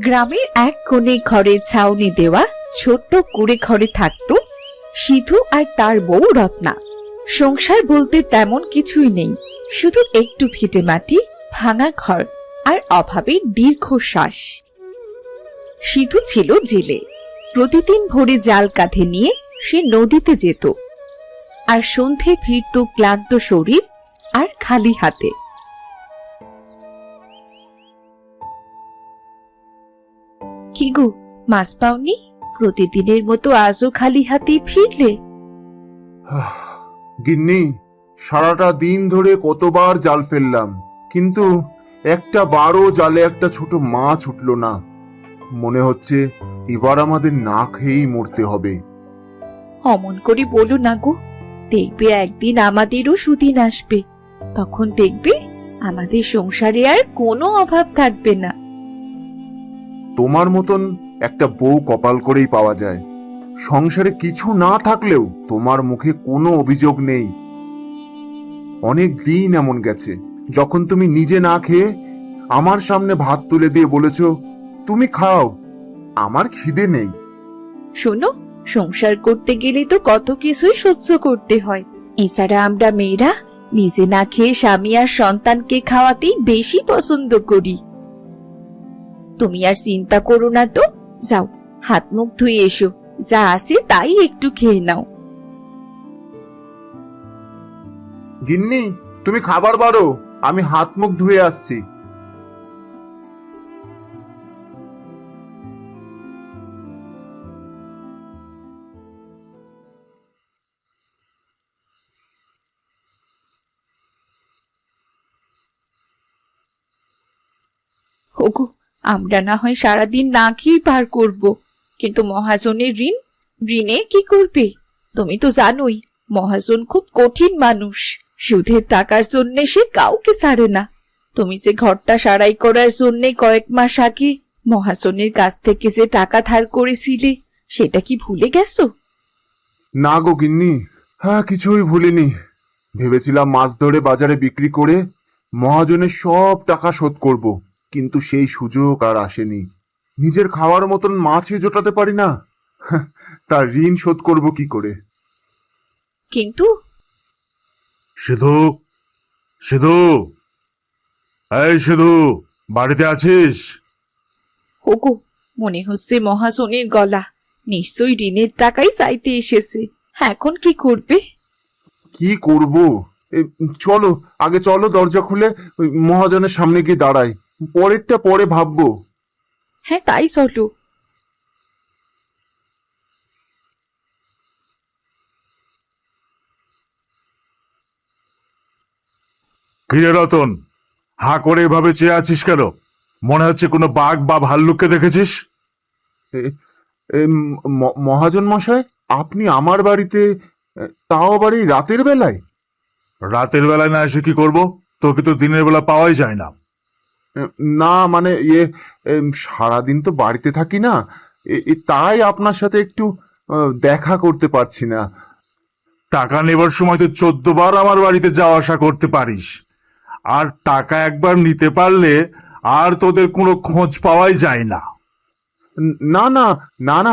গ্রামের এক কোণে ঘরের ছাউনি দেওয়া ছোট্ট কুড়ে ঘরে থাকতো সিধু আর তার বউ রত্না। সংসার বলতে তেমন কিছুই নেই, শুধু একটু ভিটে মাটি, ভাঙা ঘর আর অভাবের দীর্ঘশ্বাস। সিধু ছিল জেলে। প্রতিদিন ভোরে জাল কাঁধে নিয়ে সে নদীতে যেত, আর সন্ধে ফিরত ক্লান্ত শরীর আর খালি হাতে। কি গো, মাছ পাওনি? প্রতিদিনের মতো আজও খালি হাতে ফিরলে? গিন্নি, সারাটা দিন ধরে কতবার জাল ফেললাম, কিন্তু একটা বারও জালে একটা ছোট মাছ উঠল না। মনে হচ্ছে এবার আমাদের না খেয়েই মরতে হবে। অমন করে বলো না গো, দেখবে একদিন আমাদেরও সুদিন আসবে। তখন দেখবে আমাদের সংসারে আর কোনো অভাব থাকবে না। তোমার মতন একটা বউ কপাল করেই পাওয়া যায়। সংসারে কিছু না থাকলেও তোমার মুখে কোনো অভিযোগ নেই। অনেক দিন এমন গেছে যখন তুমি নিজে না খেয়ে আমার সামনে ভাত তুলে দিয়ে বলেছ, তুমি খাও, আমার খিদে নেই। শোনো, সংসার করতে গেলে তো কত কিছুই সহ্য করতে হয়। এছাড়া আমরা মেয়েরা নিজে না খেয়ে স্বামী আর সন্তানকে খাওয়াতেই বেশি পছন্দ করি। তুমি আর চিন্তা করো না তো, যাও হাত মুখ ধুয়ে এসো, যা আছে তাই একটু খেয়ে নাও। গিন্নি, তুমি খাবার বাড়ো, আমি হাত মুখ ধুয়ে আসছি। ওগো, আমরা না হয় সারাদিন না খেয়ে পার করব, কিন্তু মহাজনের ঋণে কি করবে? তুমি তো জানোই মহাজন খুব কঠিন মানুষ। সুদের টাকার জন্য সে কাউকে ছাড়ে না। তুমি যে ঘরটা সারাই করার জন্য কয়েক মাস আগে মহাজনের কাছ থেকে যে টাকা ধার করেছিলে, সেটা কি ভুলে গেছো? না গো গিন্নি, হ্যাঁ, কিছুই ভুলিনি। ভেবেছিলাম মাছ ধরে বাজারে বিক্রি করে মহাজনের সব টাকা শোধ করব, কিন্তু সেই সুযোগ আর আসেনি। নিজের খাওয়ার মতন মাছই জোটাতে পারি না, তার ঋণ শোধ করব কি করে? কিন্তু সিধু, সিধু, এই সিধু, বাড়িতে আছিস? ওগো, মনে হচ্ছে মহাজনের গলা। নিশ্চয়ই ঋণের টাকাই চাইতে এসেছে। এখন কি করবে? কি করব? চলো, আগে চলো, দরজা খুলে ওই মহাজনের সামনে গিয়ে দাঁড়াই, পরেরটা পরে ভাববো। হ্যাঁ, তাই চলো। কিরে রতন, হাঁ করে এভাবে চেয়ে আছিস কেন? মনে হচ্ছে কোনো বাঘ বা ভাল্লুককে দেখেছিস? মহাজন মশাই, আপনি আমার বাড়িতে, তাও আবার এই রাতের বেলায়? রাতের বেলায় না এসে কি করব? তোকে তো দিনের বেলা পাওয়াই যায় না। না মানে সারাদিন তো বাড়িতে থাকি না, তাই আপনার সাথে একটু দেখা করতে পারছি না। টাকা নেবার সময় তো 14 বার আমার বাড়িতে যাওয়া আসা করতে পারিস, আর টাকা একবার নিতে পারলে আর তোদের কোনো খোঁজ পাওয়াই যায় না। না না, না না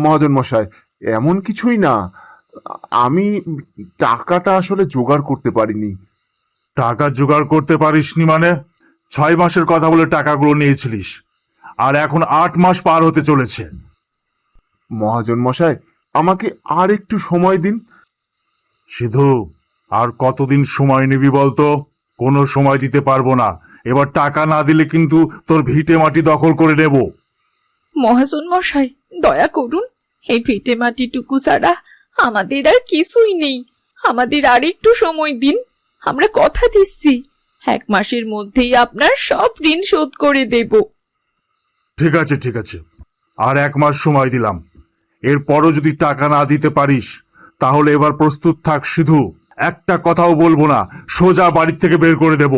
মহাজন মশাই, এমন কিছুই না। আমি টাকাটা আসলে জোগাড় করতে পারিনি। টাকা জোগাড় করতে পারিসনি মানে? 6 মাসের কথা বলে টাকাগুলো নিয়েছিলিস, আর এখন 8 মাস পার হতে চলেছে। মহাজন মশাই, আমাকে আর একটু সময় দিন। সিধু, আর কতদিন সময় নিবি বলতো? কোনো সময় দিতে পারবো না। এবার টাকা না দিলে কিন্তু তোর ভিটে মাটি দখল করে নেব। মহাজন মশাই, দয়া করুন, এই ভিটে মাটিটুকু ছাড়া আমাদের আর কিছুই নেই। আমাদের আর একটু সময় দিন। আমরা কথা দিচ্ছি 1 মাসের মধ্যেই আপনার সব ঋণ শোধ করে দেব। ঠিক আছে, ঠিক আছে, আর 1 মাস সময় দিলাম। এরপরও যদি টাকা না দিতে পারিস তাহলে এবার প্রস্তুত থাক সিধু, একটা কথাও বলবো না, সোজা বাড়ির থেকে বের করে দেব।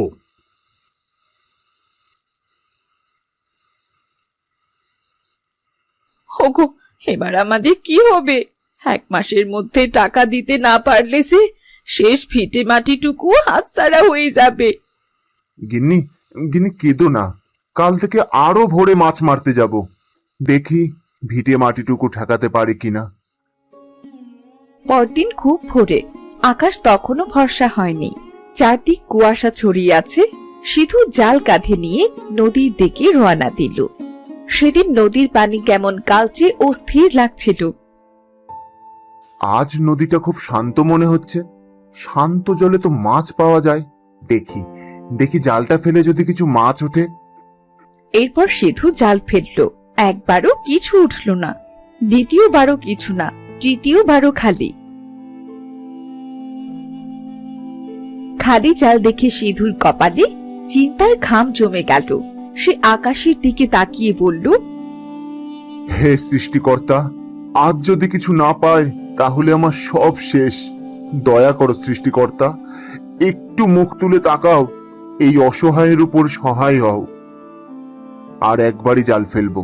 ওগো, এবার আমাদের কি হবে? 1 মাসের মধ্যে টাকা দিতে না পারলে যে শেষ ভিটে মাটিটুকু হাতছাড়া হয়ে যাবে। গিন্নি, গিন্নি কেঁদো না, কাল থেকে আরো ভোরে মাছ মারতে যাব। দেখি ভিটে মাটিটুকু ঠেকাতে পারে কিনা। পরদিন খুব ভোরে, আকাশ তখনও ফর্সা হয়নি, চারদিক কুয়াশা ছড়িয়ে আছে। সিধু জাল কাঁধে নিয়ে নদীর দিকে রওনা দিল। সেদিন নদীর পানি কেমন কালচে ও স্থির লাগছিল। আজ নদীটা খুব শান্ত মনে হচ্ছে। শান্ত জলে তো মাছ পাওয়া যায়। দেখি দেখি জালটা ফেলে যদি কিছু মাছ ওঠে। এরপর সিধু জাল ফেললো। একবারও কিছু উঠল না, দ্বিতীয়বারও কিছু না, তৃতীয়বারও খালি। খালি জাল দেখে সিধুর কপালে চিন্তার ঘাম জমে গেল। সে আকাশের দিকে তাকিয়ে বলল, হে সৃষ্টিকর্তা, আজ যদি কিছু না পায় তাহলে আমার সব শেষ। দয়া করো সৃষ্টিকর্তা, একটু মুখ তুলে তাকাও, এই অসহায়ের উপর সহায় হও। আর একবারই জাল ফেলবো।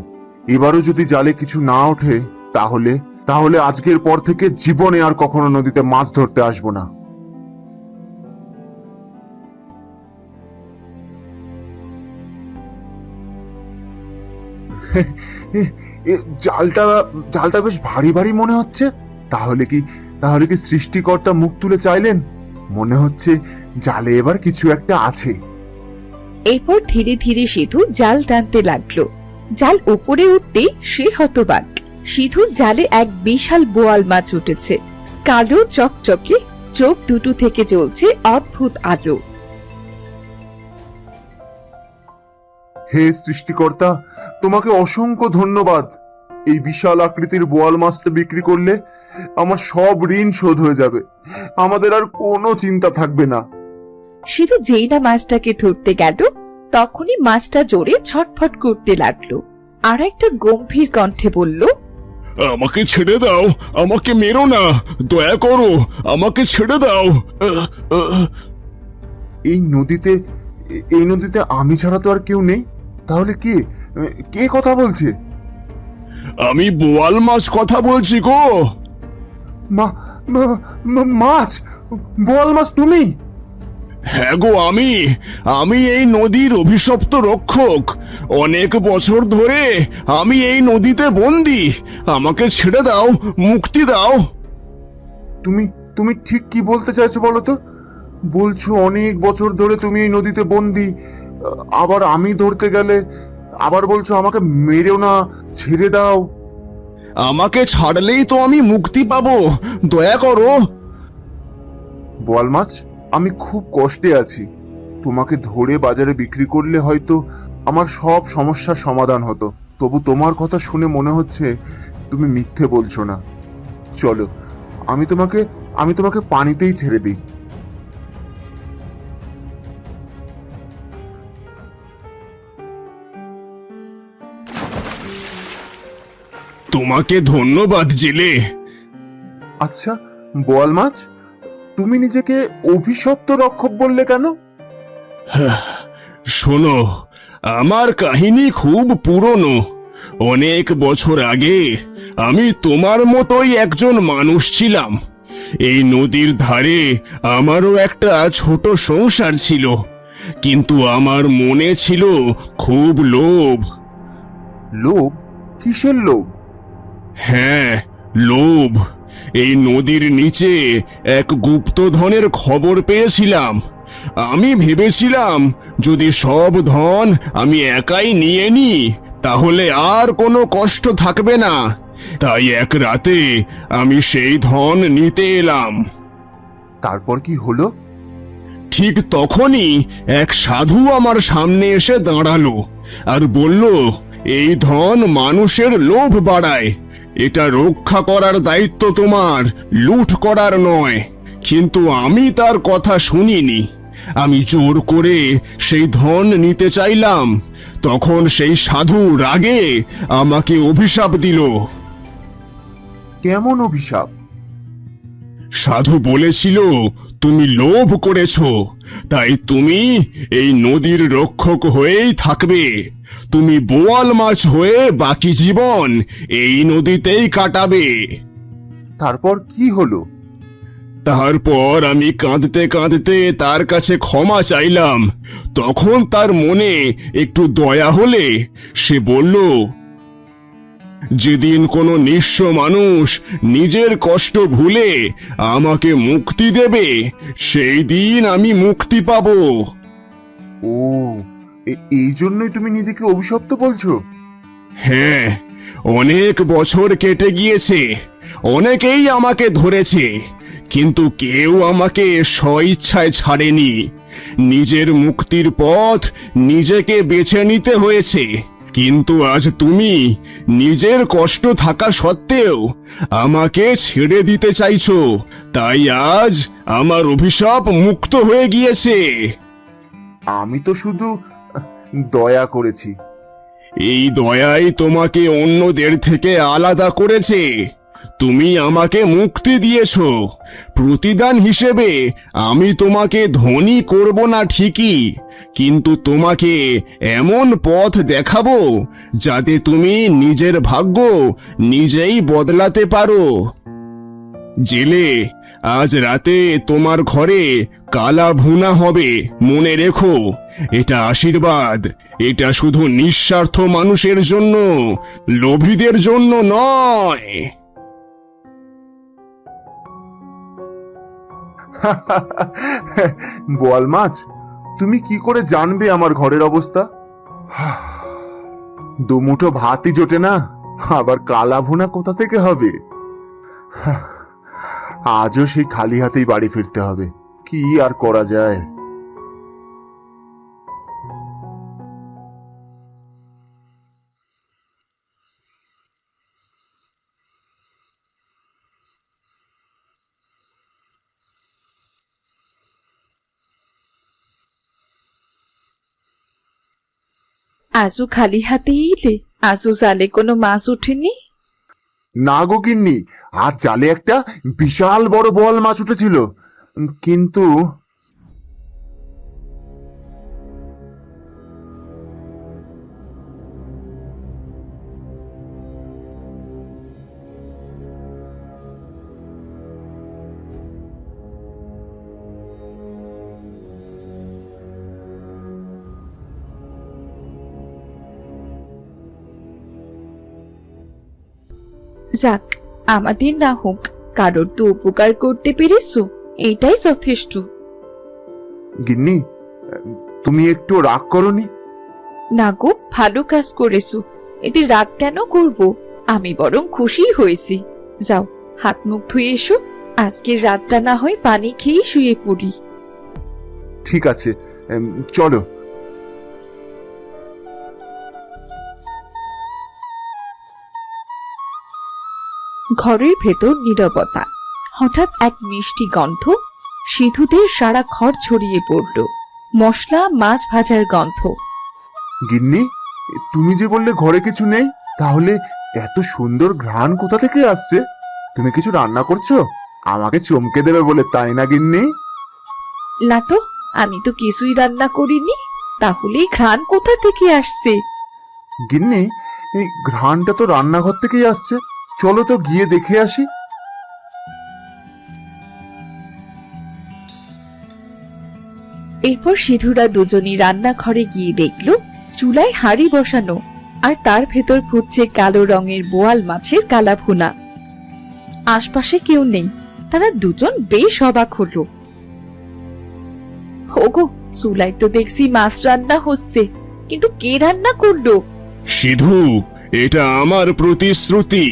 এবারও যদি জালে কিছু না ওঠে তাহলে তাহলে আজকের পর থেকে জীবনে আর কখনো নদীতে মাছ ধরতে আসবো না। জালটা জালটা বেশ ভারী ভারী মনে হচ্ছে। তাহলে কি সৃষ্টিকর্তা মুখ তুলে চাইলেন? মনে হচ্ছে জালে এবার কিছু একটা আছে। এরপর ধীরে ধীরে সিধু জাল টানতে লাগলো। জাল উপরে উঠতে সে হতবাক। সিধুর জালে এক বিশাল বোয়াল মাছ উঠেছে। কালো চকচকে, চোখ দুটো থেকে জ্বলছে অদ্ভুত আলো। হে সৃষ্টিকর্তা, তোমাকে অসংখ্য ধন্যবাদ। এই বিশাল আকৃতির বোয়াল মাছটা বিক্রি করলে আমার সব ঋণ শোধ হয়ে যাবে। আমাদের আর কোনো চিন্তা থাকবে না। সিধু যেই না মাছটাকে ধরতে গেল, তখনই মাছটা জোরে ছটফট করতে লাগলো। আর একটা গম্ভীর কণ্ঠে বলল, আমাকে ছেড়ে দাও, আমাকে মেরো না, দয়া করো, আমাকে ছেড়ে দাও। এই নদীতে আমি ছাড়া তো আর কেউ নেই। তাহলে কে কে কথা বলছে? আমি বোয়াল মাছ কথা বলছি গো। মাছ? বোয়াল মাছ তুমি? হ্যাঁ গো, আমি এই নদীর অভিশপ্ত রক্ষক। অনেক বছর ধরে আমি এই নদীতে বন্দি। আমাকে ছেড়ে দাও, মুক্তি দাও। তুমি ঠিক কি বলতে চাইছো বলো তো? বলছো অনেক বছর ধরে তুমি এই নদীতে বন্দি, আবার আমি ধরতে গেলে আবার বলছো আমাকে মেরেও না, ছেড়ে দাও। আমাকে ছাড়লেই তো আমি মুক্তি পাবো, দয়া করো। বোয়াল মাছ, আমি খুব কষ্টে আছি। তোমাকে ধরে বাজারে বিক্রি করলে হয়তো আমার সব সমস্যার সমাধান হতো। তবু তোমার কথা শুনে মনে হচ্ছে তুমি মিথ্যে বলছো না। চলো, আমি তোমাকে পানিতেই ছেড়ে দিই। তোমাকে ধন্যবাদ জেলে। আচ্ছা বোয়াল মাছ, তুমি নিজেকে অভিশপ্ত রক্ষক বললে কেন? শোনো, আমার কাহিনী খুব পুরনো। অনেক বছর আগে আমি তোমার মতোই একজন মানুষ ছিলাম। এই নদীর ধারে আমারও একটা ছোট সংসার ছিল, কিন্তু আমার মনে ছিল খুব লোভ। লোভ? কিসের লোভ? হ্যাঁ, লোভ। এই নদীর নিচে এক গুপ্তধনের খবর পেয়েছিলাম। আমি ভেবেছিলাম যদি সব ধন আমি একাই নিয়ে নিই তাহলে আর কোনো কষ্ট থাকবে না। তাই এক রাতে আমি সেই ধন নিতে এলাম। তারপর কি হলো? ঠিক তখনই এক সাধু আমার সামনে এসে দাঁড়ালো আর বলল, এই ধন মানুষের লোভ বাড়ায়। এটা রক্ষা করার দায়িত্ব তোমার, লুট করার নয়। কিন্তু আমি তার কথা শুনিনি। আমি জোর করে সেই ধন নিতে চাইলাম। তখন সেই সাধু রাগে আমাকে অভিশাপ দিল। কেমন অভিশাপ? সাধু বলেছিল, তুমি লোভ করেছো, তাই তুমি এই নদীর রক্ষক হয়েই থাকবে। তুমি বোয়াল মাছ হয়ে বাকি জীবন এই নদীতেই কাটাবে। তারপর কি হলো? তারপর আমি কাঁদতে কাঁদতে তার কাছে ক্ষমা চাইলাম। তখন তার মনে একটু দয়া হলে সে বলল, যেদিন কোনো নিঃস্ব মানুষ নিজের কষ্ট ভুলে আমাকে মুক্তি দেবে, সেই দিন আমি মুক্তি পাবো। ও, এই জন্যই তুমি নিজেকে অভিশপ্ত বলছো? হ্যাঁ, অনেক বছর কেটে গিয়েছে, অনেকেই আমাকে ধরেছে, কিন্তু কেউ আমাকে স্বইচ্ছায় ছাড়েনি। নিজের মুক্তির পথ নিজেকে বেছে নিতে হয়েছে। কিন্তু আজ তুমি নিজের কষ্ট থাকা সত্ত্বেও আমাকে ছেড়ে দিতে চাইছো, তাই আজ আমার অভিশাপ মুক্ত হয়ে গিয়েছে। আমি তো শুধু দয়া করেছি। এই দয়াই তোমাকে অন্যদের থেকে আলাদা করেছে। তুমি আমাকে মুক্তি দিয়েছো, প্রতিদান হিসেবে আমি তোমাকে ধনী করব না ঠিকই, কিন্তু তোমাকে এমন পথ দেখাবো যাতে তুমি নিজের ভাগ্য নিজেই বদলাতে পারো। জেলে, আজ রাতে তোমার ঘরে কালা ভুনা হবে, মনে রেখো। এটা আশীর্বাদ, এটা শুধু নিঃস্বার্থ মানুষের জন্য, লোভীদের জন্য নয়। বোয়াল মাছ, তুমি কি করে জানবে আমার ঘরের অবস্থা? দুমুঠো ভাতই জোটে না, আবার কালা ভুনা কোথা থেকে হবে? আজও সেই খালি হাতেই বাড়ি ফিরতে হবে, কি আর করা যায়। আজও খালি হাতে এলে? আজও জালে কোনো মাছ ওঠেনি? না গো গিন্নি, আর জালে একটা বিশাল বড় বোয়াল মাছ উঠেছিল, কিন্তু যাক, আমাদের না হোক, কারোর তো উপকার করতে পেরেছো, এটাই যথেষ্ট। গিন্নি, তুমি একটু রাগ করনি? না গো, ভালো কাজ করেছো, এতে রাগ কেন করব? আমি বরং খুশি হয়েছি। যাও, হাত মুখ ধুয়ে এসো, আজকের রাতটা না হয় পানি খেয়ে শুয়ে পড়ি। ঠিক আছে, চলো। ঘরের ভেতর নীরবতা। হঠাৎ এক মিষ্টি গন্ধ সিধুদের সারা ঘর ছড়িয়ে পড়ল। মশলা মাছ ভাজার গন্ধ। গিন্নি, তুমি যে বললে ঘরে কিছু নেই, তাহলে এত সুন্দর ঘ্রাণ কোথা থেকে আসছে? তুমি কিছু রান্না করছো? আমাকে চমকে দেবে বলে, তাই না গিন্নি? না তো, আমি তো কিছুই রান্না করিনি, তাহলে এই ঘ্রাণ কোথা থেকে আসছে? গিন্নি, এই ঘ্রাণটা তো রান্নাঘর থেকেই আসছে, চলো তো গিয়ে দেখে আসি। এরপর সিধুরা দুজনই রান্নাঘরে গিয়ে দেখল চুলায় হাঁড়ি বসানো, আর তার ভেতর ফুটছে কালো রঙের বোয়াল মাছের কালা ভুনা। আশপাশে কেউ নেই, তারা দুজন বেশ অবাক হলো। ওগো, চুলায় তো দেখছি মাছ রান্না হচ্ছে, কিন্তু কে রান্না করলো? সিধু, এটা আমার প্রতিশ্রুতি।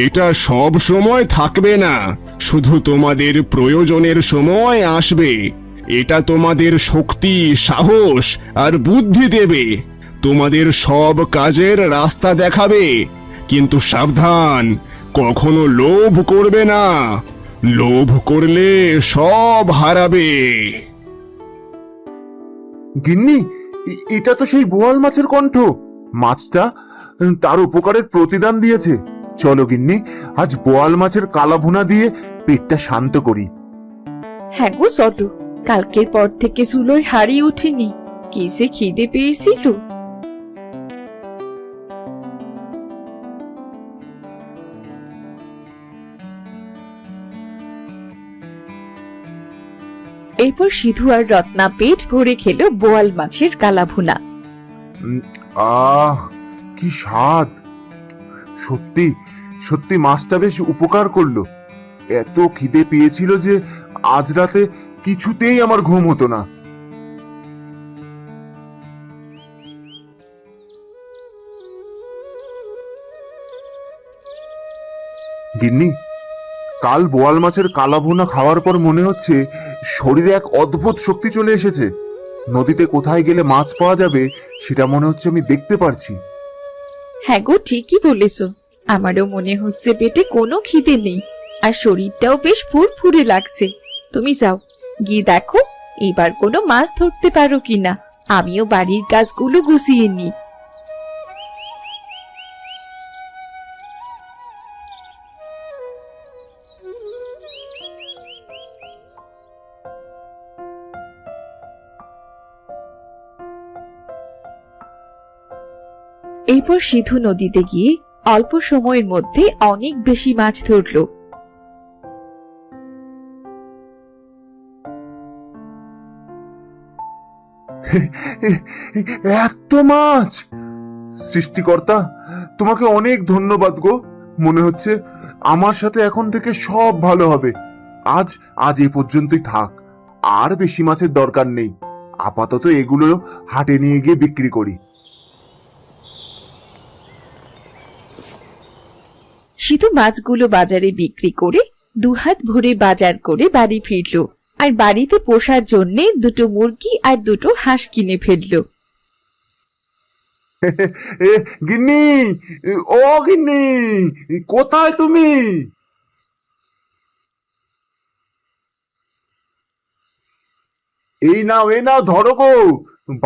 এটা সব সময় থাকবে না, শুধু তোমাদের প্রয়োজনের সময় আসবে। এটা তোমাদের শক্তি, সাহস আর বুদ্ধি দেবে, তোমাদের সব কাজের রাস্তা দেখাবে। কিন্তু সাবধান, কখনো লোভ করবে না, লোভ করলে সব হারাবে। গিন্নি, এটা তো সেই বোয়াল মাছের কণ্ঠ। মাছটা তার উপকারের প্রতিদান দিয়েছে। চলো গিন্নি, আজ বোয়াল মাছের কালা ভুনা দিয়ে পেটটা শান্ত করি। হ্যাঁ গো, চলো। কালকের পর থেকে চুলোয় হাঁড়ি উঠিনি, কি যে খিদে পেয়েছিল। এরপর সিধু আর রত্না পেট ভরে খেলো বোয়াল মাছের কালাভুনা। উম, আহ কি স্বাদ! সত্যি সত্যি মাছটা বেশ উপকার করলো। এত খিদে পেয়েছিল যে আজ রাতে কিছুতেই আমার ঘুম হতো না। গিন্নি, কাল বোয়াল মাছের কালাভুনা খাওয়ার পর মনে হচ্ছে শরীরে এক অদ্ভুত শক্তি চলে এসেছে। নদীতে কোথায় গেলে মাছ পাওয়া যাবে সেটা মনে হচ্ছে আমি দেখতে পারছি। হ্যাঁ গো, ঠিকই বলেছো। আমারও মনে হচ্ছে পেটে কোনো খিদে নেই, আর শরীরটাও বেশ ফুরফুরে লাগছে। তুমি যাও, গিয়ে দেখো এবার কোনো মাছ ধরতে পারো কিনা। আমিও বাড়ির কাজগুলো গুছিয়ে নিই। এরপর সিধু নদীতে গিয়ে অল্প সময়ের মধ্যে অনেক বেশি মাছ ধরলো। এত মাছ! সৃষ্টিকর্তা, তোমাকে অনেক ধন্যবাদ গো। মনে হচ্ছে আমার সাথে এখন থেকে সব ভালো হবে। আজ আজ এই পর্যন্তই থাক, আর বেশি মাছের দরকার নেই। আপাতত এগুলো হাটে নিয়ে গিয়ে বিক্রি করি। সিধু মাছগুলো বাজারে বিক্রি করে দুহাত ভরে বাজার করে বাড়ি ফিরলো, আর বাড়িতে পোষার জন্যে দুটো মুরগি আর দুটো হাঁস কিনে ফেললো। এ গিন্নি, ও গিন্নি, কোথায় তুমি? এই নাও ধরো গো,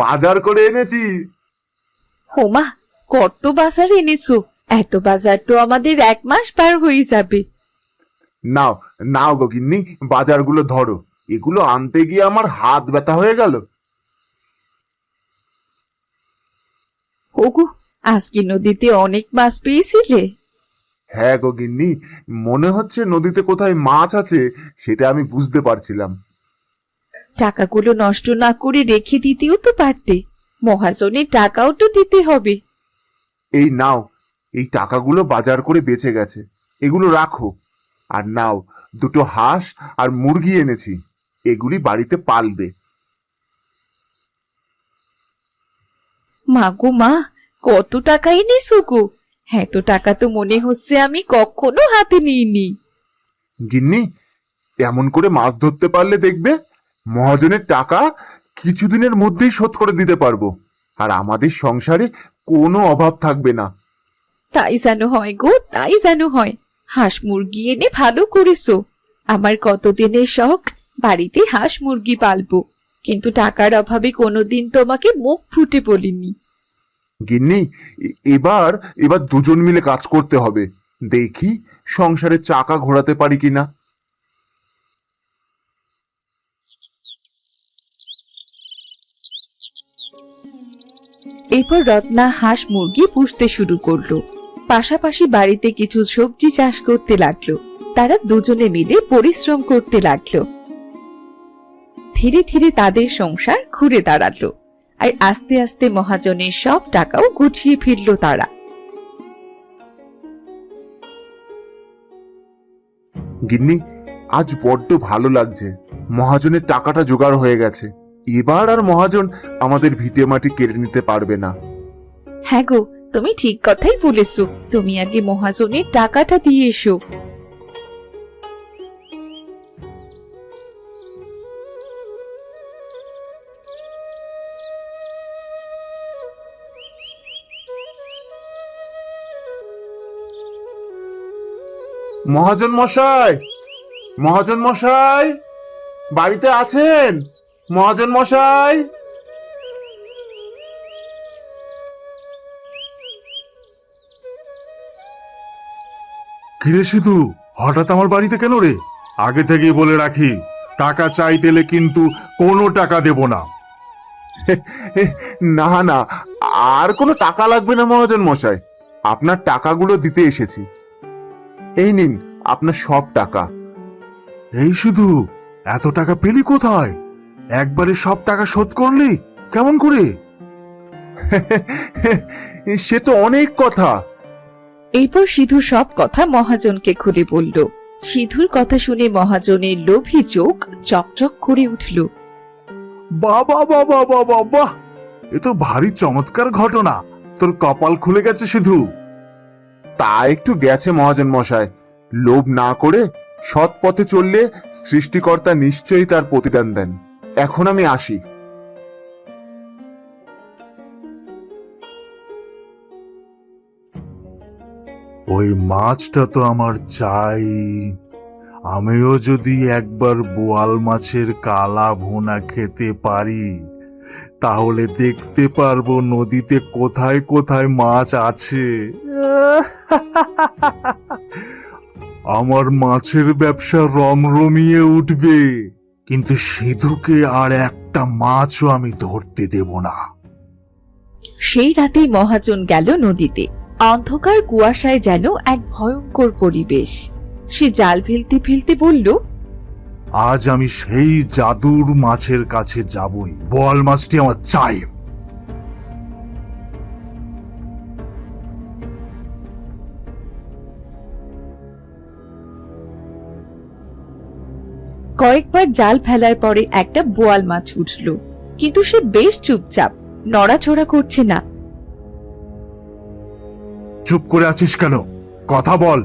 বাজার করে এনেছি। হোমা, কত বাজার এনেছো! এত বাজার তো আমাদের 1 মাস পার হয়ে যাবে। নাও নাও গো গিন্নি, বাজারগুলো ধরো। এগুলো আনতে গিয়ে আমার হাত ব্যথা হয়ে গেল। ওগো, আজকে নদীতে অনেক মাছ পেয়েছিলে? হ্যাঁ গো গিন্নি, মনে হচ্ছে নদীতে কোথায় মাছ আছে সেটা আমি বুঝতে পারছিলাম। টাকাগুলো নষ্ট না করে রেখে দিতেও তো পারতে। মহাজনের টাকাও তো দিতে হবে। এই নাও, এই টাকাগুলো বাজার করে বেঁচে গেছে, এগুলো রাখো। আর নাও, দুটো হাঁস আর মুরগি এনেছি, এগুলি বাড়িতে পালবে। মা গো মা, কত টাকা এনেছো গো! এত টাকা তো মনে হচ্ছে আমি কখনো হাতে নিইনি। গিন্নি, এমন করে মাছ ধরতে পারলে দেখবে মহাজনের টাকা কিছুদিনের মধ্যেই শোধ করে দিতে পারবো, আর আমাদের সংসারে কোনো অভাব থাকবে না। তাই যেন হয় গো, তাই যেন হয়। হাঁস মুরগি এনে ভালো করেছো। আমার কতদিনের শখ বাড়িতে হাঁস মুরগি পালবো, কিন্তু টাকার অভাবে কোনোদিন তোমাকে মুখ ফুটে বলিনি। গিন্নি, এবার এবার দুজন মিলে কাজ করতে হবে। দেখি সংসারের চাকা ঘোরাতে পারি কিনা। এরপর রত্না হাঁস মুরগি পুষতে শুরু করলো, পাশাপাশি বাড়িতে কিছু সবজি চাষ করতে লাগলো। তারা দুজনে মিলে পরিশ্রম করতে লাগলো। ধীরে ধীরে তাদের সংসার ঘুরে দাঁড়ালো, আর আস্তে আস্তে মহাজনের সব টাকাও গুছিয়ে ফিরল তারা। গিন্নি, আজ বড্ড ভালো লাগছে। মহাজনের টাকাটা জোগাড় হয়ে গেছে। এবার আর মহাজন আমাদের ভিটে মাটি কেড়ে নিতে পারবে না। হ্যাঁ গো, তুমি ঠিক কথাই বলেছো। তুমি আগে মহাজনের টাকাটা দিয়ে এসো। মহাজন মশাই, মহাজন মশাই, বাড়িতে আছেন? মহাজন মশাই! কিরে সিধু, হঠাৎ আমার বাড়িতে কেন রে? আগে থেকেই বলে রাখি, টাকা চাইতেলে কিন্তু কোনো টাকা দেব না। না না, আর কোনো টাকা লাগবে না মহাজন মশাই। আপনার টাকাগুলো দিতে এসেছি। এই নিন আপনার সব টাকা। এই শুধু এত টাকা পেলি কোথায়? একবারে সব টাকা শোধ করলি? কেমন করে? সে তো অনেক কথা। এরপর সিধু সব কথা মহাজনকে খুলে বলল। সিধুর কথা শুনে মহাজনের লোভী চোখ চকচক করে উঠল। বাবা বাবা বাবা বাহ, এ তো ভারী চমৎকার ঘটনা। তোর কপাল খুলে গেছে সিধু। তা একটু গেছে মহাজন মশাই। লোভ না করে সৎ পথে চললে সৃষ্টিকর্তা নিশ্চয়ই তার প্রতিদান দেন। এখন আমি আসি। ওই মাছটা তো আমার চাই। আমিও যদি একবার বোয়াল মাছের কালা ভুনা খেতে পারি, তাহলে দেখতে পারবো নদীতে কোথায় কোথায় মাছ আছে। আমার মাছের ব্যবসা রমরমিয়ে উঠবে। কিন্তু সিধুকে আর একটা মাছও আমি ধরতে দেব না। সেই রাতেই মহাজন গেল নদীতে। অন্ধকার কুয়াশায় যেন এক ভয়ঙ্কর পরিবেশ। সে জাল ফেলতে ফেলতে বলল, আজ আমি সেই জাদুর মাছের কাছে যাবই। বোয়াল মাছটি আমার চাই। কয়েকবার জাল ফেলার পরে একটা বোয়াল মাছ উঠল, কিন্তু সে বেশ চুপচাপ, নড়াচড়া করছে না। চুপ করে আছিস কেন? কথা বল,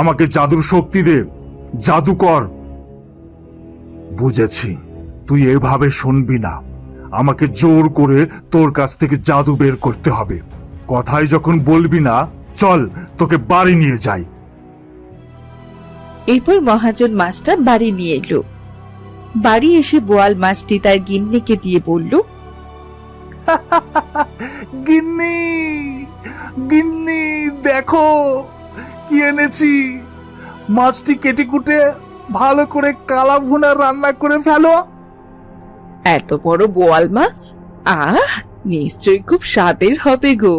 আমাকে জাদুর শক্তি দে, জাদু কর। বুঝেছি, তুই এভাবে শুনবি না। আমাকে জোর করে তোর কাছ থেকে জাদু বের করতে হবে। কথাই যখন বলবি না, চল তোকে বাড়ি নিয়ে যাই। এরপর মহাজন মাছটা বাড়ি নিয়ে এলো। বাড়ি এসে বোয়াল মাছটি তার গিন্নিকে দিয়ে বলল, গিন্নি, গিন্নি দেখো কি এনেছি। মাছটি কেটে কুটে ভালো করে কালা ভুনা রান্না করে ফেলো। এত বড় বোয়াল মাছ? আহ, নিশ্চয়ই খুব স্বাদের হবে গো।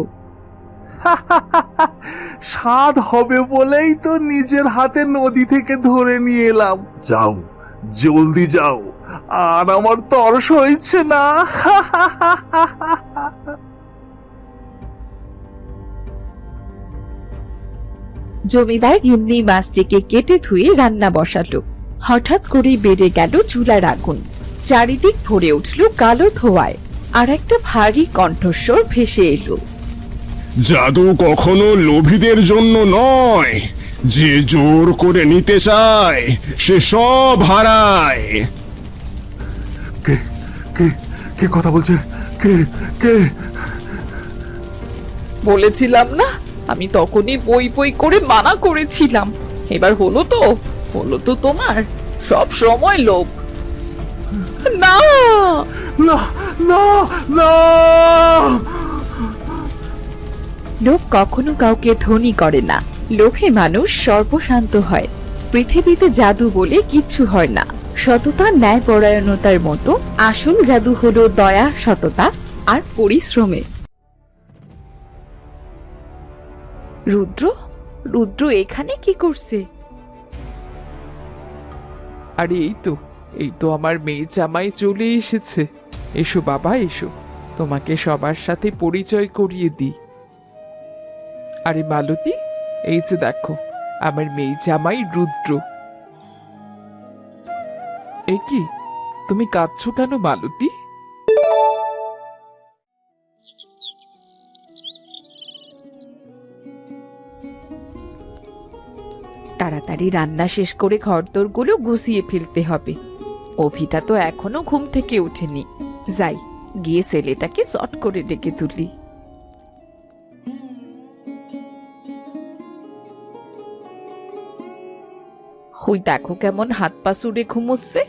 স্বাদ হবে বলেই তো নিজের হাতে নদী থেকে ধরে নিয়ে এলাম। যাও, জলদি যাও, আর আমার তরস হয়েছে না। জমিদার গিন্নি মাছটিকে কেটে ধুয়ে রান্না বসালো। হঠাৎ করে বেড়ে গেল চুলার আগুন। চারিদিক ভরে উঠল কালো ধোঁয়ায়, আর একটা ভারী কণ্ঠস্বর ভেসে এলো। জাদু কখনো লোভীদের জন্য নয়। যে জোর করে নিতে চায় সে সব হারায়। কে কে কে কথা বলছে? কে কে? বলেছিলাম না, আমি তখনই বই বই করে মানা করেছিলাম। এবার হলো তো তোমার সব সময় লোভ। না, না না না। লোভ কখনো কাউকে ধনী করে না। লোভে মানুষ সর্বশান্ত হয়। পৃথিবীতে জাদু বলে কিচ্ছু হয় না। সততা, ন্যায়পরায়ণতার মতো আসল জাদু হলো দয়া, সততা আর পরিশ্রমে। রুদ্র এখানে কি করছে? আরে এই তো আমার মেয়ে জামাই চলে এসেছে। এসো বাবা, এসো, তোমাকে সবার সাথে পরিচয় করিয়ে দিই। আরে মালতী, এই যে দেখো আমার মেয়ে জামাই রুদ্র। এ কি, তুমি কাঁদছো কেন মালতী? তাড়াতাড়ি রান্না শেষ করে ঘরদোরগুলো গুছিয়ে ফেলতে হবে। অভিটা তো এখনো ঘুম থেকে ওঠেনি। যাই, গিয়ে ছেলেটাকে চট করে ডেকে তুলি। ওই দেখো কেমন হাত পা ছুড়ে ঘুমোচ্ছে।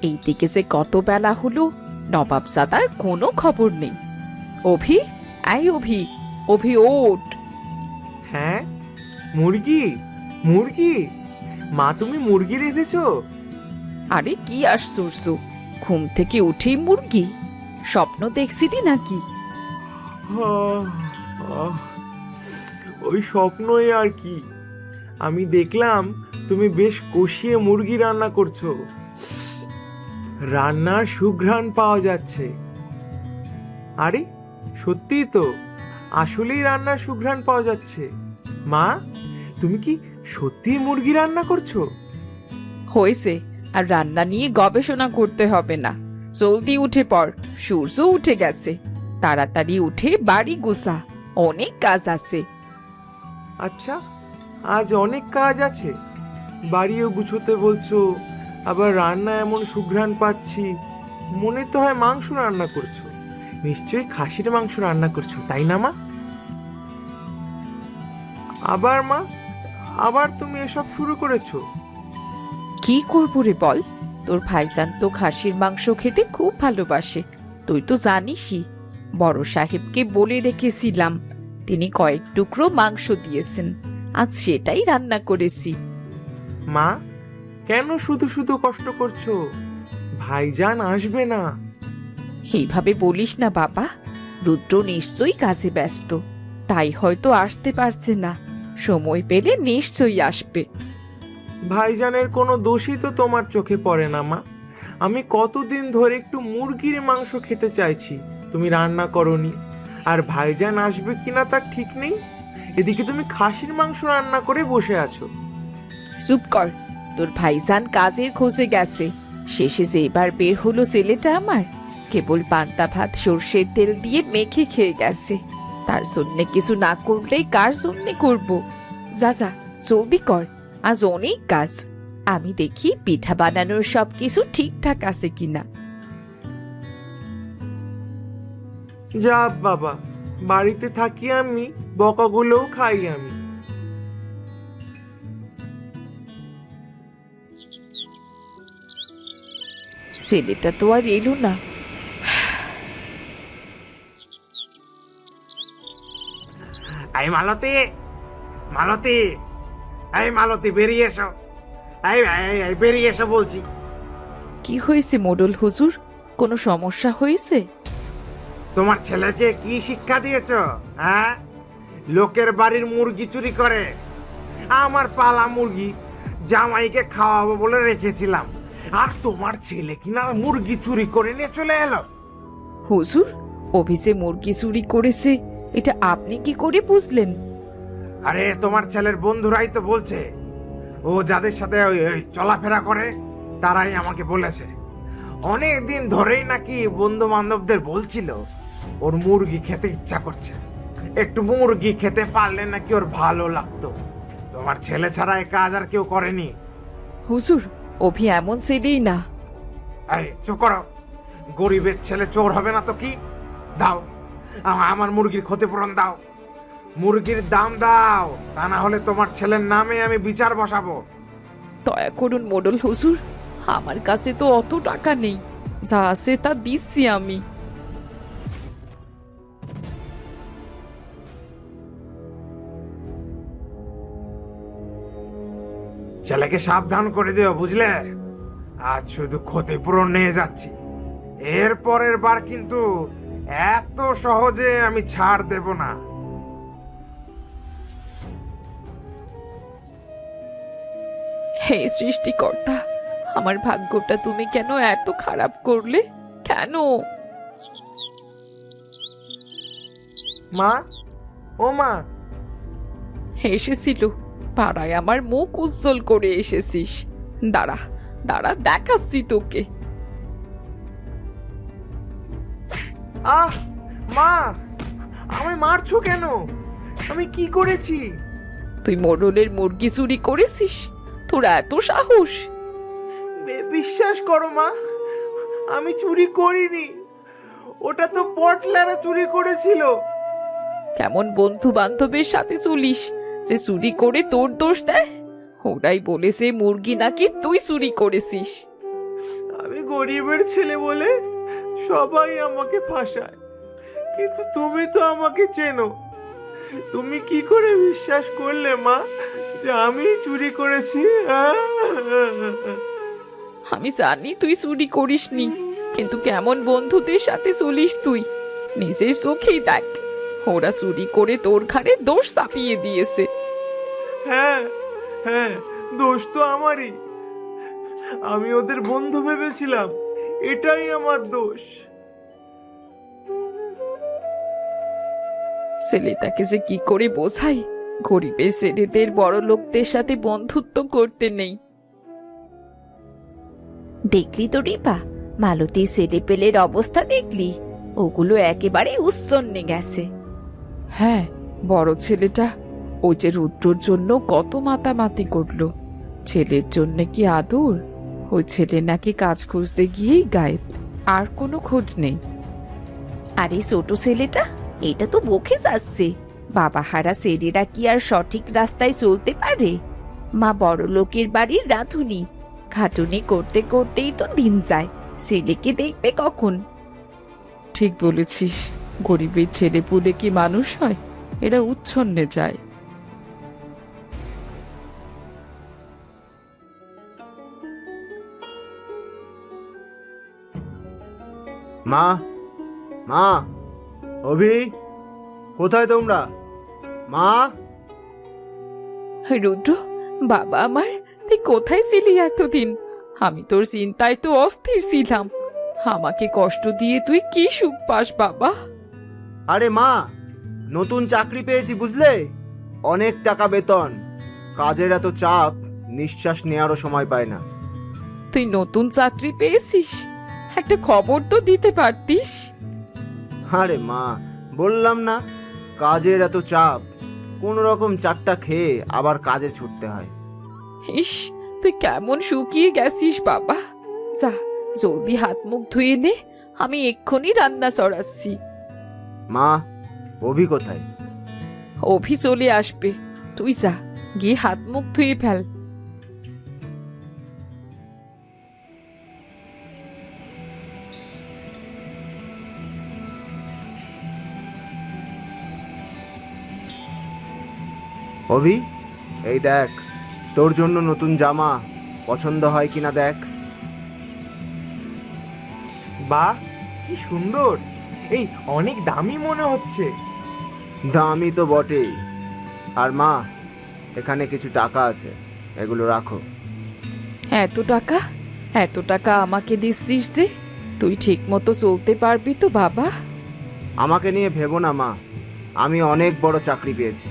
এইদিকে যে কত বেলা হলো, নবাবজাদার কোনো খবর নেই। অভি, অভি ওঠ। হ্যাঁ, মুরগি মুরগি, মা তুমি মুরগি রেখেছো? আরে কি আশ্চর্য, ঘুম থেকে উঠেই মুরগি? স্বপ্ন দেখছিলি নাকি? ওই স্বপ্নই আর কি। আমি দেখলাম তুমি বেশ কষিয়ে মুরগি রান্না করছো। রান্নার সুঘ্রাণ পাওয়া যাচ্ছে। আরে সত্যিই তো, আসলেই রান্নার সুঘ্রাণ পাওয়া যাচ্ছে। মা, তুমি কি সত্যি মুরগি রান্না করছো? হয়েছে, আর রান্না নিয়ে গবেষণা করতে হবে না। জলদি উঠে পড়, সূর্য উঠে গেছে। তাড়াতাড়ি উঠে বাড়ি গুছা, অনেক কাজ আছে। আচ্ছা, আজ অনেক কাজ আছে। বাড়িও গুছোতে বলছো, আবার রান্না এমন সুঘ্রাণ পাচ্ছি। মনে তো হয় মাংস রান্না করছো। নিশ্চয়ই খাসির মাংস রান্না করছো, তাই না মা? আবার মা, আবার তুমি এসব শুরু করেছো? কি করবো রে বল, তোর ভাইজান তো খাসির মাংস খেতে খুব ভালোবাসে, তুই তো জানিসই। বড় সাহেবকে বলে রেখেছিলাম, তিনি কয়েক টুকরো মাংস দিয়েছেন, আজ সেটাই রান্না করেছি। মা, কেন শুধু শুধু কষ্ট করছো? ভাইজান আসবে না। এইভাবে বলিস না বাবা, রুদ্র নিশ্চয়ই কাজে ব্যস্ত, তাই হয়তো আসতে পারছে না। সময় পেলে নিশ্চয়ই আসবে। ভাইজানের কোনো দোষই তো তোমার চোখে পড়ে না মা। আমি কতদিন ধরে একটু মুরগির মাংস খেতে চাইছি, তুমি রান্না করনি। আর ভাইজান আসবে কিনা তার ঠিক নেই, এদিকে তুমি খাসির মাংস রান্না করে বসে আছো। চুপ কর, তোর ভাইজান কাজের খোঁজে গেছে। শেষে যে এবার বের হলো ছেলেটা আমার, কেবল পান্তা ভাত সর্ষের তেল দিয়ে মেখে খেয়ে গেছে। তার জন্যে কিছু না করলেই কার জন্যে করব? যা যা, জলদি কর, আজ অনেক কাজ। আমি দেখি পিঠা বানানোর সব কিছু ঠিকঠাক আছে কিনা। যা বাবা, বাড়িতে থাকি আমি, বকাগুলোও খাই আমি। ছেলেটা তো আর এলো না। এই মালতী, মালতী, এই মালতী, বেরিয়ে এসো। এই বেরিয়ে এসো বলছি। কি হয়েছে মোডল হুজুর, কোনো সমস্যা হয়েছে? তোমার ছেলেকে কি শিক্ষা দিয়েছ? হ্যাঁ, লোকের বাড়ির মুরগি চুরি করে। আমার পালা মুরগি জামাইকে খাওয়াবো বলে রেখেছিলাম, আর তোমার ছেলে কিনা মুরগি চুরি করে নিয়ে চলে এলো। হুজুর, অফিসে মুরগি চুরি করেছে, এটা আপনি কি করে বুঝলেন? আরে তোমার ছেলের বন্ধুরাই তো বলছে, ও যাদের সাথে ওই চলাফেরা করে তারাই আমাকে বলেছে। অনেক দিন ধরেই নাকি বন্ধু বান্ধবদের বলছিল ওর মুরগি খেতে ইচ্ছা করছে, একটু মুরগি খেতে পারলে নাকি ওর ভালো লাগতো। তোমার ছেলে ছাড়া এ কাজ আর কেউ করেনি। হুজুর, অভি এমন ছেলেই না। এই চুপ করো, গরিবের ছেলে চোর হবে না তো কি? দাও, আমার মুরগির ক্ষতিপূরণ দাও, মুরগির দাম দাও, তা না হলে তোমার ছেলের নামে আমি বিচার বসাবো। দয়া করুন মোডল হুজুর, আমার কাছে তো অত টাকা নেই, যা আছে তা দিচ্ছি আমি। ছেলেকে সাবধান করে দিও, বুঝলে? আজ শুধু ক্ষতিপূরণ নিয়ে যাচ্ছি, এর পরের বার কিন্তু এত সহজে আমি ছাড় দেব না। হে সৃষ্টিকর্তা, আমার ভাগ্যটা তুমি কেন এত খারাপ করলে? কেন? মা, ও মা, এসেছিল, পাড়ায় আমার মুখ উজ্জ্বল করে এসেছিস। দাঁড়া দাঁড়া, দেখাচ্ছি তোকে। আহ মা, আমায় মারছো কেন? আমি কি করেছি? তুই মোড়লের মুরগি চুরি করেছিস? তোর এত সাহস? বিশ্বাস করো মা, আমি চুরি করিনি, ওটা তো পটলারা চুরি করেছিল। কেমন বন্ধু বান্ধবের সাথে চলিস যে চুরি করে তোর দোষ দেয়? ওরাই বলেছে মুরগি নাকি তুই চুরি করেছিস। আমি গরিবের ছেলে বলে সবাই আমাকে ফাঁসায়, কিন্তু তুমি তো আমাকে চেনো। তুমি কি করে বিশ্বাস করলে মা যে আমি চুরি করেছি? আমি জানি তুই চুরি করিসনি, কিন্তু কেমন বন্ধুদের সাথে চলিস তুই? নিজের চোখেই দেখ, ওরা চুরি করে তোর ঘাড়ে দোষ চাপিয়ে দিয়েছে। হ্যাঁ হ্যাঁ, দোষ তো আমারই। আমি ওদের বন্ধু ভেবেছিলাম, এটাই আমার দোষ। ছেলেটাকে যে কি করে বোঝাই, গরিবের ছেলেদের বড় লোকদের সাথে বন্ধুত্ব করতে নেই। দেখলি তো রিপা, মালতী ছেলে পেলের অবস্থা দেখলি? ওগুলো একেবারে উচ্ছন্নে গেছে। হ্যাঁ, বড় ছেলেটা ওই যে রুদ্রর জন্য কত মাতামাতি করলো। ছেলের জন্য কি আদর? ওই ছেলে নাকি কাজ খুঁজতে গিয়েই গায়েব, আর কোনো খোঁজ নেই। আর এই ছোট ছেলেটা, এটা তো বকে যাচ্ছে। বাবা হারা ছেলেরা কি আর সঠিক রাস্তায় চলতে পারে? মা বড় লোকের বাড়ির রাঁধুনি, খাটুনি করতে করতেই তো দিন যায়। ছেলেকে দেখবে কখন? ঠিক বলেছিস, গরিবের ছেলে পুলে কি মানুষ হয়? এরা উচ্ছন্নে যায়। মা, মা, অভি, কোথায় তোমরা? মা, রুদ্র, বাবা আমার, তুই কোথায় ছিলি এতদিন? আমি তোর চিন্তায় তো অস্থির ছিলাম। আমাকে কষ্ট দিয়ে তুই কি সুখ পাস বাবা? আরে মা, নতুন চাকরি পেয়েছি বুঝলে, অনেক টাকা বেতন, কাজের এত চাপ, নিঃশ্বাস নেওয়ারও সময় পায় না। তুই নতুন চাকরি পেয়েছিস? একটা খবর তো দিতে পারতিস। আরে মা, বললাম না, কাজের এত চাপ, কোন রকম চারটা খেয়ে আবার কাজে ছুটতে হয়। ইস, তুই কেমন শুকিয়ে গেছিস বাবা। যা, জলদি হাত মুখ ধুয়ে নে, আমি এক্ষুনি রান্না চড়াচ্ছি। মা, অভি কোথায়? অভি চলে আসবে, তুই যা, গিয়ে হাত মুখ ধুয়ে ফেল। অভি, এই দেখ, তোর জন্য নতুন জামা, পছন্দ হয় কিনা দেখ। বাহ, কি সুন্দর! এই অনেক দামি মনে হচ্ছে। দামি তো বটেই। আর মা, এখানে কিছু টাকা আছে, এগুলো রাখো। এত টাকা? এত টাকা আমাকে দিচ্ছিস যে? তুই ঠিক মতো চলতে পারবি তো বাবা? আমাকে নিয়ে ভেবো না মা, আমি অনেক বড় চাকরি পেয়েছি,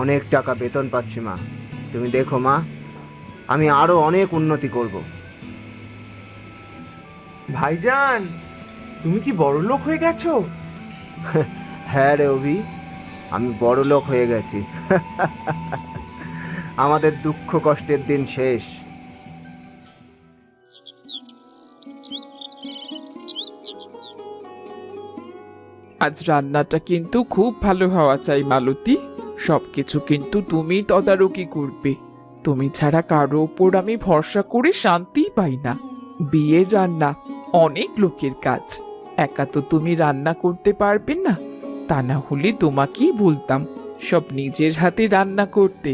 অনেক টাকা বেতন পাচ্ছি মা। তুমি দেখো মা, আমি আরো অনেক উন্নতি করব। ভাইজান, তুমি কি বড় লোক হয়ে গেছো? হ্যাঁ রে অভি, আমি বড় লোক হয়ে গেছি। আমাদের দুঃখ কষ্টের দিন শেষ। আজ রান্নাটা কিন্তু খুব ভালো হওয়া চাই মালতী। সবকিছু কিন্তু তুমি তদারকি করবে। তুমি ছাড়া কারো ওপর আমি ভরসা করে শান্তিই পাই না। বিয়ের রান্না অনেক লোকের কাজ, একা তো তুমি রান্না করতে পারবে না। তা না হলে তোমাকেই বলতাম সব নিজের হাতে রান্না করতে।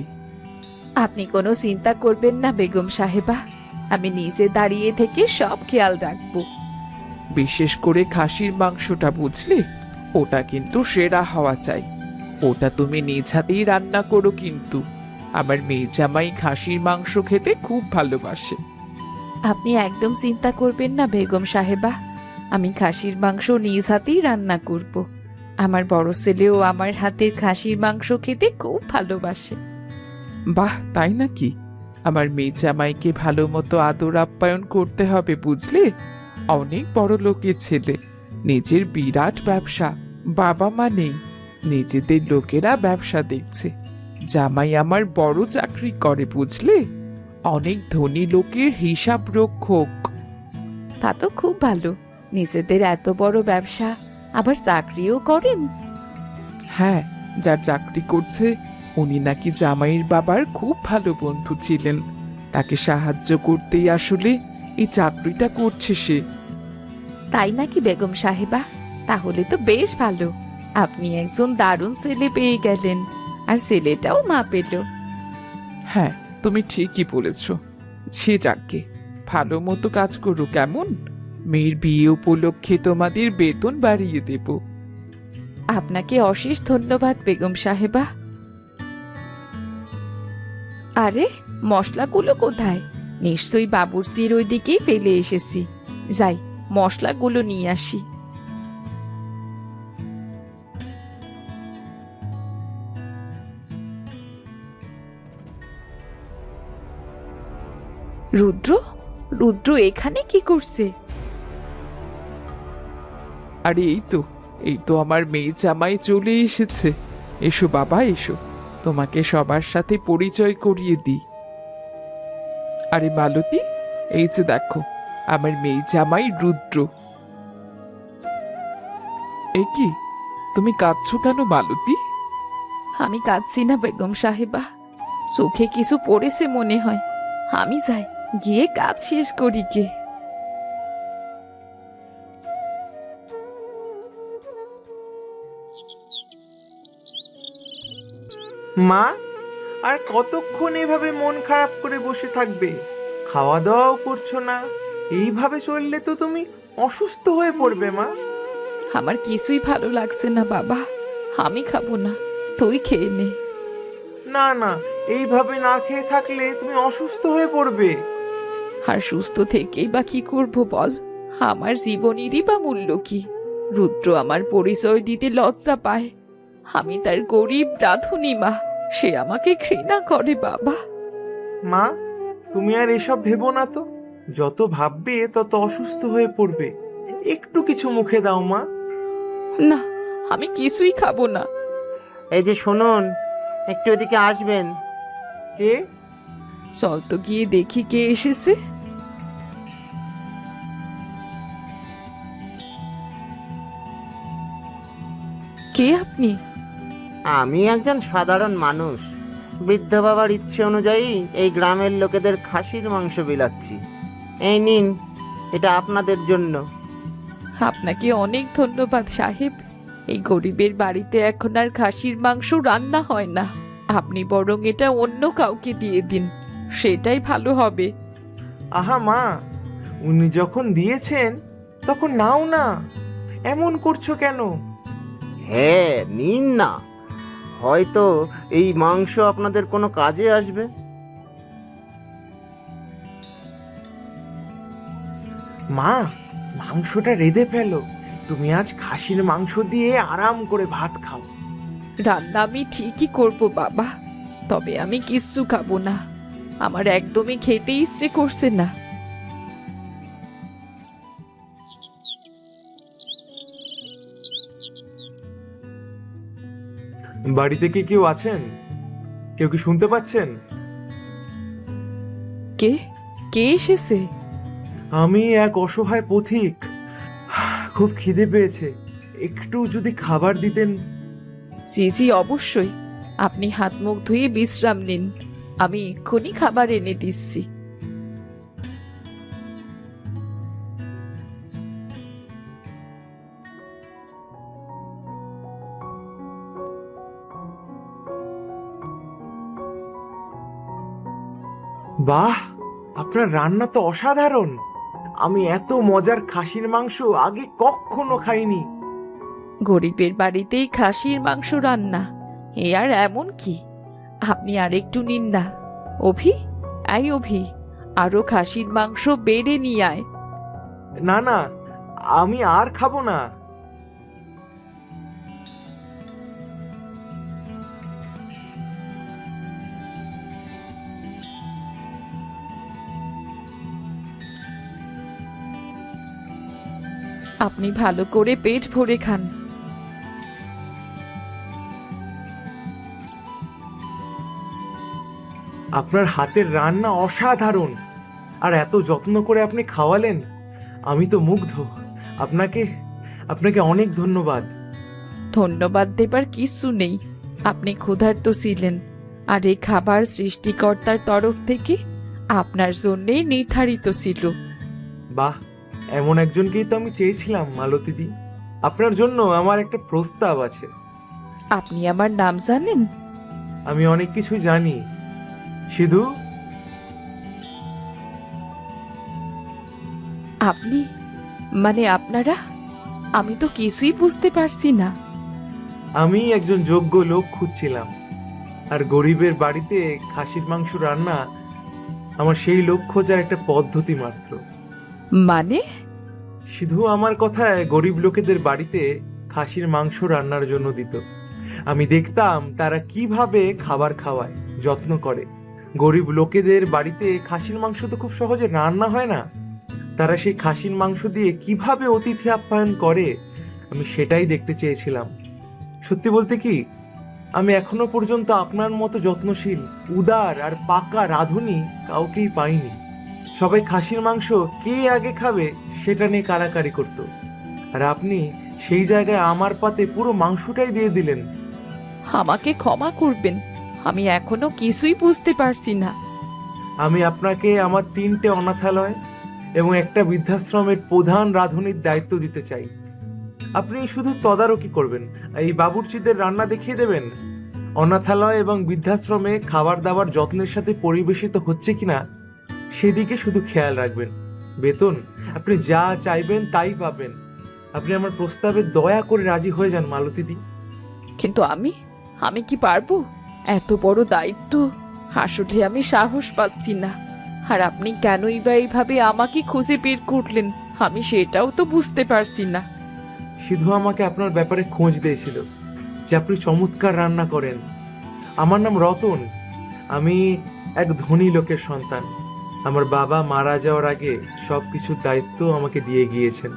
আপনি কোনো চিন্তা করবেন না বেগম সাহেবা, আমি নিজে দাঁড়িয়ে থেকে সব খেয়াল রাখবো। বিশেষ করে খাসির মাংসটা বুঝলে, ওটা কিন্তু সেরা হওয়া চাই। ওটা তুমি নিজ হাতেই রান্না করো কিন্তু। আমার মেয়ে জামাই খাসির মাংস খেতে খুব ভালোবাসে। আপনি একদম চিন্তা করবেন না বেগম সাহেবা, আমি খাসির মাংস নিজ হাতেই রান্না করব। আমার বড় ছেলেও আমার হাতের খাসির মাংস খেতে খুব ভালোবাসে। বাহ, তাই নাকি? আমার মেয়ে জামাইকে ভালো মতো আদর আপ্যায়ন করতে হবে বুঝলে। অনেক বড় লোকের ছেলে, নিজের বিরাট ব্যবসা, বাবা মা নেই, নিজেদের লোকেরা ব্যবসা দেখছে। জামাই আমার বড় চাকরি করে বুঝলে, অনেক ধনী লোকের হিসাব রক্ষক। তা তো খুব ভালো, নিজেদের এত বড় ব্যবসা, আবার চাকরিও করেন। হ্যাঁ, যার চাকরি করছে উনি নাকি জামাইয়ের বাবার খুব ভালো বন্ধু ছিলেন। তাকে সাহায্য করতেই আসলে এই চাকরিটা করছে সে। তাই নাকি বেগম সাহেবা? তাহলে তো বেশ ভালো, আপনি একজন দারুণ ছেলে পেয়ে গেলেন, আর ছেলেটাও মা পেল। হ্যাঁ, তুমি ঠিকই বলেছ। সে যাকে ভালো মতো কাজ করো কেমন? মেয়ের বিয়ে উপলক্ষে তোমাদের বেতন বাড়িয়ে দেব। আপনাকে অশেষ ধন্যবাদ বেগম সাহেবা। আরে, মশলাগুলো কোথায়? নিশ্চয়ই বাবুর্চির ওই দিকেই ফেলে এসেছি। যাই, মশলাগুলো নিয়ে আসি। রুদ্র, রুদ্র এখানে কি করছে? আরে এই তো আমার মেয়ে জামাই চলে এসেছে। এসো বাবা এসো, তোমাকে সবার সাথে পরিচয় করিয়ে দিই। আরে মালতী, এই যে দেখো আমার মেয়ে জামাই রুদ্র। এ কি, তুমি কাঁদছো কেন মালতী? আমি কাঁদছি না বেগম সাহেবা, চোখে কিছু পড়েছে মনে হয়। আমি যাই, গিয়ে কাজ শেষ করি গে। মা, আর কতক্ষণ এভাবে মন খারাপ করে বসে থাকবে? খাওয়া দাওয়াও করছো না। এইভাবে চললে তো তুমি অসুস্থ হয়ে পড়বে মা। আমার কিছুই ভালো লাগছে না বাবা, আমি খাবো না, তুই খেয়ে নে। না না, এইভাবে না খেয়ে থাকলে তুমি অসুস্থ হয়ে পড়বে। আর সুস্থ থেকেই বা কি করবো বল? আমার জীবনেরই বা মূল্য কি? রুদ্র আমার পরিচয় দিতে লজ্জা পায়। আমি তার গরিব রাঁধুনি মা, সে আমাকে ঘৃণা করে বাবা। মা, তুমি আর এসব ভেবো না তো। যত ভাববে তত অসুস্থ হয়ে পড়বে। একটু কিছু মুখে দাও মা। না, আমি কিছুই খাবো না। এই যে শুনুন, একটু এদিকে আসবেন। কে? চল তো গিয়ে দেখি কে এসেছে। কে আপনি? আমি একজন সাধারণ মানুষ। বৃদ্ধ বাবার ইচ্ছে অনুযায়ী এই গ্রামের লোকেদের খাসির মাংস বিলাচ্ছি। এই নিন, এটা আপনাদের জন্য। আপনাকে অনেক ধন্যবাদ সাহেব। এই গরিবের বাড়িতে এখন আর খাসির মাংস রান্না হয় না। আপনি বরং এটা অন্য কাউকে দিয়ে দিন, সেটাই ভালো হবে। আহা মা, উনি যখন দিয়েছেন তখন নাও না। এমন করছো কেন? হ্যাঁ, নিন না, হয়তো এই মাংস আপনাদের কোনো কাজে আসবে। মা, মাংসটা রেঁধে ফেলো। তুমি আজ খাসির মাংস দিয়ে আরাম করে ভাত খাও। রান্না আমি ঠিকই করব বাবা, তবে আমি কিচ্ছু খাবো না। আমার একদমই খেতে ইচ্ছে করছে না। বাড়িতে কি কেউ আছেন? কেউ কি শুনতে পাচ্ছেন? কে কে এসেছে? আমি এক অসহায় পথিক। খুব খিদে পেয়েছে, একটু যদি খাবার দিতেন। জি জি, অবশ্যই। আপনি হাত মুখ ধুয়ে বিশ্রাম নিন, আমি এক্ষুনি খাবার এনে দিচ্ছি। বাহ, আপনার রান্না তো অসাধারণ। আমি এত মজার খাসির মাংস আগে কখনো খাইনি। গরিবের বাড়িতেই খাসির মাংস রান্না, এ আর এমন কি? আপনি আরেকটু নিন না। অভি, এই অভি, আরো খাসির মাংস বেড়ে নিয়ে আয়। না না, আমি আর খাবো না। আপনি ভালো করে পেট ভরে খান। আপনার হাতের রান্না অসাধারণ, আর এত যত্ন করে আপনি খাওয়ালেন। আমি তো মুগ্ধ। আপনাকে আপনাকে অনেক ধন্যবাদ। ধন্যবাদ দেবার কিছু নেই। আপনি ক্ষুধার্ত ছিলেন, আর এই খাবার সৃষ্টিকর্তার তরফ থেকে আপনার জন্যেই নির্ধারিত ছিল। বাহ, এমন একজনকেই তো আমি চেয়েছিলাম মালতীদি। আপনার জন্য আমার একটা প্রস্তাব আছে। আপনি আমার নাম জানেন? আমি অনেক কিছু জানি। সিধু, আপনি মানে আপনারা? আমি তো কিছুই বুঝতে পারছি না। আমি একজন যোগ্য লোক খুঁজছিলাম, আর গরিবের বাড়িতে খাসির মাংস রান্না আমার সেই লোক খোঁজার একটা পদ্ধতি মাত্র। মানে? শুধু আমার কথায় গরিব লোকেদের বাড়িতে খাসির মাংস রান্নার জন্য দিত। আমি দেখতাম তারা কিভাবে খাবার খাওয়ায়, যত্ন করে। গরিব লোকেদের বাড়িতে খাসির মাংস তো খুব সহজে রান্না হয় না। তারা সেই খাসির মাংস দিয়ে কিভাবে অতিথি আপ্যায়ন করে, আমি সেটাই দেখতে চেয়েছিলাম। সত্যি বলতে কি, আমি এখনো পর্যন্ত আপনার মতো যত্নশীল, উদার আর পাকা রাঁধুনি কাউকেই পাইনি। সবাই খাসির মাংস কে আগে খাবে সেটা নিয়ে কাড়াকাড়ি করত, আর আপনি সেই জায়গায় আমার পাতে পুরো মাংসটাই দিয়ে দিলেন। আমাকে ক্ষমা করবেন, আমি এখনো কিছুই বুঝতে পারছি না। আমি আপনাকে আমার 3টে অনাথালয় এবং একটা বৃদ্ধাশ্রমের প্রধান রাঁধুনির দায়িত্ব দিতে চাই। আপনি শুধু তদারকি করবেন, এই বাবুর্চিদের রান্না দেখিয়ে দেবেন। অনাথালয় এবং বৃদ্ধাশ্রমে খাবার দাবার যত্নের সাথে পরিবেশিত হচ্ছে কিনা সেদিকে শুধু খেয়াল রাখবেন। বেতন আপনি যা চাইবেন তাই পাবেন। আপনি আমার প্রস্তাবে দয়া করে রাজি হয়ে যান মালতীদি। কিন্তু আমি কি পারবো এত বড় দায়িত্ব? আসলে আমি সাহস পাচ্ছি না। আর আপনি কেনই বা এইভাবে আমাকে খুঁজে বের করলেন, আমি সেটাও তো বুঝতে পারছি না। শুধু আমাকে আপনার ব্যাপারে খোঁজ দিয়েছিল যে আপনি চমৎকার রান্না করেন। আমার নাম রতন, আমি এক ধনী লোকের সন্তান। আমার বাবা মারা যাওয়ার আগে সব কিছুর দায়িত্ব আমাকে দিয়ে গিয়েছেন।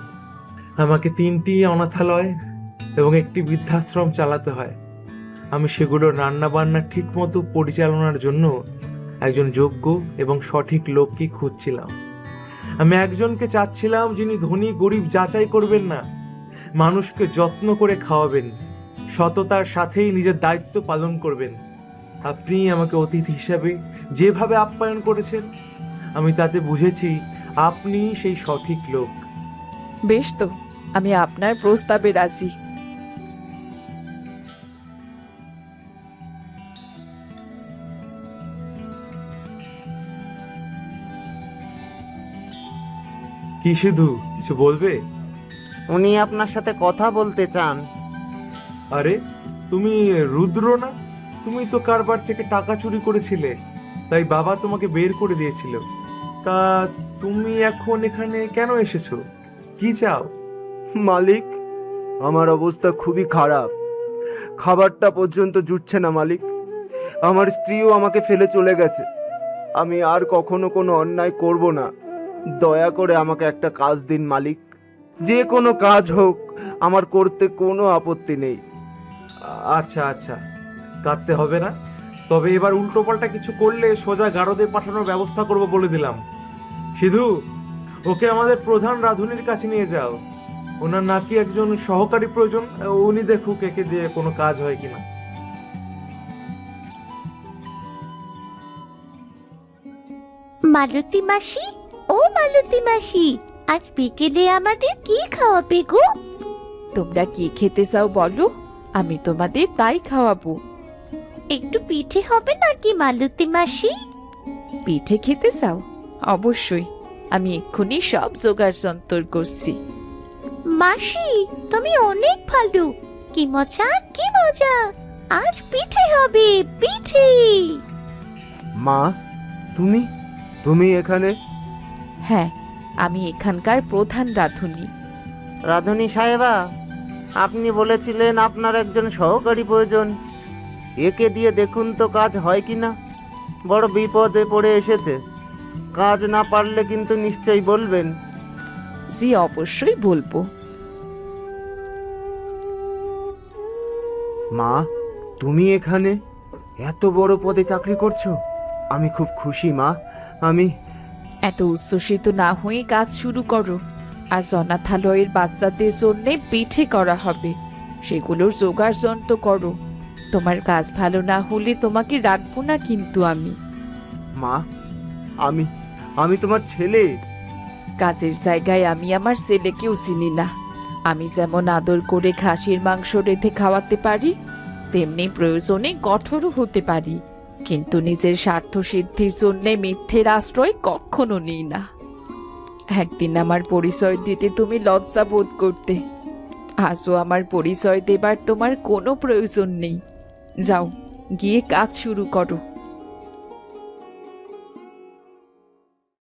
আমাকে 3টি অনাথালয় এবং একটি বৃদ্ধাশ্রম চালাতে হয়। আমি সেগুলোর রান্না বান্না ঠিক মতো পরিচালনার জন্য একজন যোগ্য এবং সঠিক লোককে খুঁজছিলাম। আমি একজনকে চাচ্ছিলাম যিনি ধনী গরিব যাচাই করবেন না, মানুষকে যত্ন করে খাওয়াবেন, সততার সাথেই নিজের দায়িত্ব পালন করবেন। আপনি আমাকে অতিথি হিসাবে যেভাবে আপ্যায়ন করেছেন, আমি তাতে বুঝেছি আপনি সেই সঠিক লোক। বেশ, তো আমি আপনার প্রস্তাবে রাজি। কি শুধু কিছু বলবে? উনি আপনার সাথে কথা বলতে চান। আরে তুমি রুদ্র না? তুমি তো কারবার থেকে টাকা চুরি করেছিলে, তাই বাবা তোমাকে বের করে দিয়েছিল। তা তুমি এখন এখানে কেন এসেছো? কি চাও? মালিক, আমার অবস্থা খুবই খারাপ। খাবারটা পর্যন্ত জুটছে না মালিক। আমার স্ত্রীও আমাকে ফেলে চলে গেছে। আমি আর কখনো কোনো অন্যায় করব না। দয়া করে আমাকে একটা কাজ দিন মালিক। যে কোনো কাজ হোক, আমার করতে কোনো আপত্তি নেই। আচ্ছা আচ্ছা, কাঁদতে হবে না। তবে এবার উল্টোপাল্টা কিছু করলে সোজা গারদে পাঠানোর ব্যবস্থা করব বলে দিলাম। সিধু, ওকে আমাদের প্রধান রাঁধুনির কাছে নিয়ে যাও। ওনার নাকি একজন সহকারী প্রয়োজন, উনি দেখুক একে দিয়ে কোনো কাজ হয় কিনা। মালতী মাসি, ও মালতী মাসি, আজ বিকেলে আমাদের কি খাওয়াবে গো? তোমরা কি খেতে চাও বলো, আমি তোমাদের তাই খাওয়াবো। একটু পিঠে হবে নাকি মালতী মাসি? পিঠে খেতে চাও? অবশ্যই, আমি এক্ষুনি সব জোগাড় যন্তর করছি। মাসি, তুমি অনেক ভালো। কি মজা, কি মজা! আজ পিঠে হবে, পিঠে। মা, তুমি তুমি এখানে? হ্যাঁ, আমি এখানকার প্রধান রাঁধুনি। রাঁধুনি সাহেবা, আপনি বলেছিলেন আপনার একজন সহকারী প্রয়োজন। একে দিয়ে দেখুন তো কাজ হয় কিনা। বড় বিপদে পড়ে এসেছে। কাজ না পারলে কিন্তু নিশ্চয়ই বলবেন। জি, অবশ্যই বলবো। মা, তুমি এখানে এত বড় পদে চাকরি করছো? আমি খুব খুশি মা। আমি এত উচ্ছ্বসিত না হয়ে কাজ শুরু করো। আজ অনাথালয়ের বাচ্চাদের জন্য পিঠে করা হবে, সেগুলোর জোগাড় যন্ত্র করো। তোমার কাজ ভালো না হলে তোমাকে রাখবো না কিন্তু আমি। মা, আমি আমি তোমার ছেলে। কাজের জায়গায় আমি আমার ছেলেকেও চিনি না। আমি যেমন আদর করে খাসির মাংস রেঁধে খাওয়াতে পারি, তেমনি প্রয়োজনে কঠোরও হতে পারি, কিন্তু নিজের স্বার্থ সিদ্ধির জন্য মিথ্যের আশ্রয় কখনো নিই না। একদিন আমার পরিচয় দিতে তুমি লজ্জা বোধ করতে, আজও আমার পরিচয় দেবার তোমার কোনো প্রয়োজন নেই। যাও, গিয়ে কাজ শুরু করো।